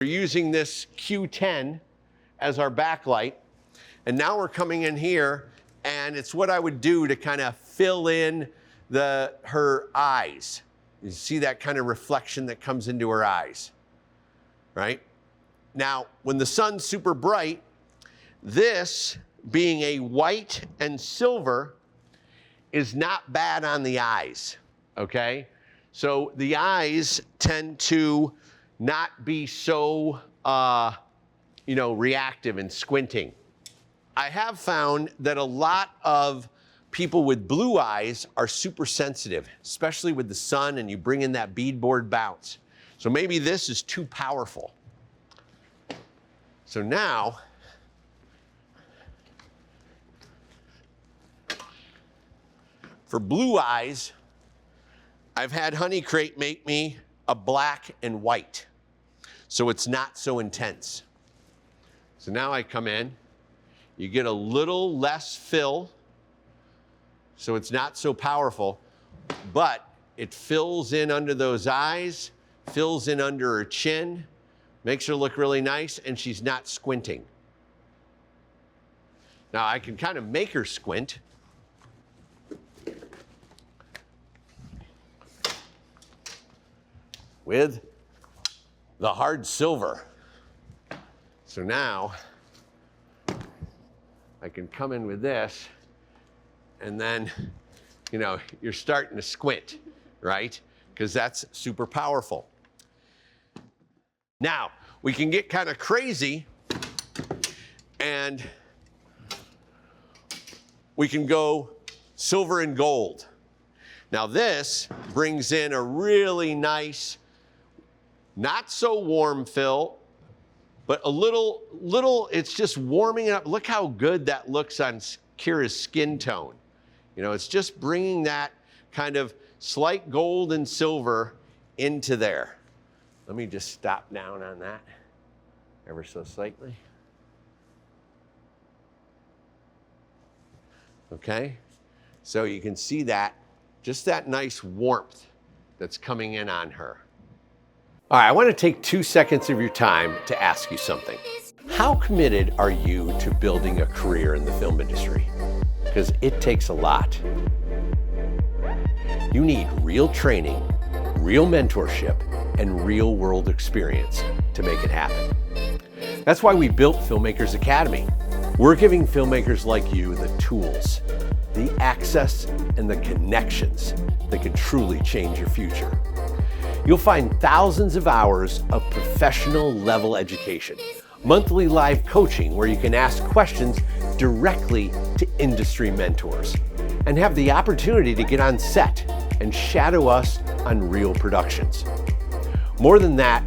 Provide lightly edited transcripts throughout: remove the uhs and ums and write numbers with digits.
We're using this Q10 as our backlight, and now we're coming in here, and it's what I would do to kind of fill in her eyes. You see that kind of reflection that comes into her eyes, right? Now, when the sun's super bright, this being a white and silver is not bad on the eyes, okay? So the eyes tend to not be so, reactive and squinting. I have found that a lot of people with blue eyes are super sensitive, especially with the sun, and you bring in that beadboard bounce. So maybe this is too powerful. So now, for blue eyes, I've had Honeycrate make me a black and white, so it's not so intense. So now I come in, you get a little less fill, so it's not so powerful, but it fills in under those eyes, fills in under her chin, makes her look really nice, and she's not squinting. Now I can kind of make her squint. With the hard silver. So now I can come in with this, and then, you're starting to squint, right? Because that's super powerful. Now, we can get kind of crazy, and we can go silver and gold. Now this brings in a really nice, not so warm fill, but a little, it's just warming it up. Look how good that looks on Kira's skin tone. It's just bringing that kind of slight gold and silver into there. Let me just stop down on that ever so slightly. Okay, so you can see that, just that nice warmth that's coming in on her. All right, I want to take 2 seconds of your time to ask you something. How committed are you to building a career in the film industry? Because it takes a lot. You need real training, real mentorship, and real world experience to make it happen. That's why we built Filmmakers Academy. We're giving filmmakers like you the tools, the access, and the connections that can truly change your future. You'll find thousands of hours of professional level education, monthly live coaching where you can ask questions directly to industry mentors, and have the opportunity to get on set and shadow us on real productions. More than that,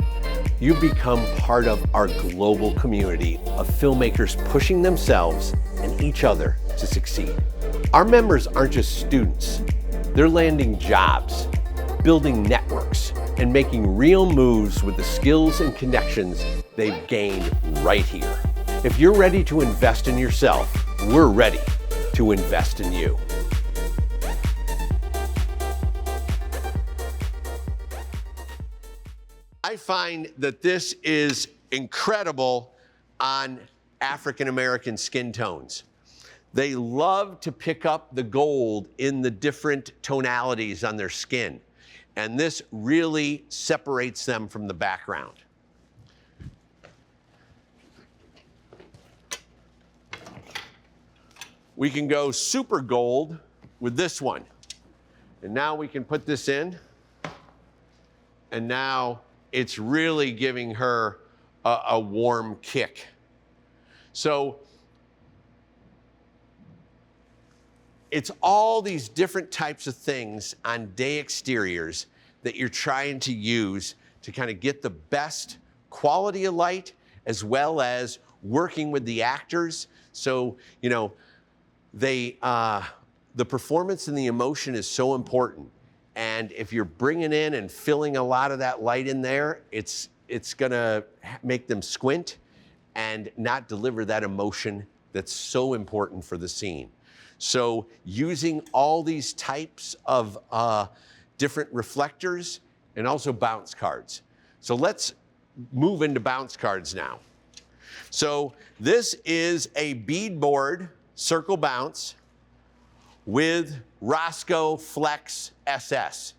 you become part of our global community of filmmakers pushing themselves and each other to succeed. Our members aren't just students, they're landing jobs, building networks, and making real moves with the skills and connections they've gained right here. If you're ready to invest in yourself, we're ready to invest in you. I find that this is incredible on African American skin tones. They love to pick up the gold in the different tonalities on their skin, and this really separates them from the background. We can go super gold with this one, and now we can put this in, and now it's really giving her a warm kick. So it's all these different types of things on day exteriors that you're trying to use to kind of get the best quality of light, as well as working with the actors. So, the performance and the emotion is so important. And if you're bringing in and filling a lot of that light in there, it's gonna make them squint and not deliver that emotion that's so important for the scene. So using all these types of different reflectors and also bounce cards. So let's move into bounce cards now. So this is a bead board circle bounce with Roscoe Flex SS.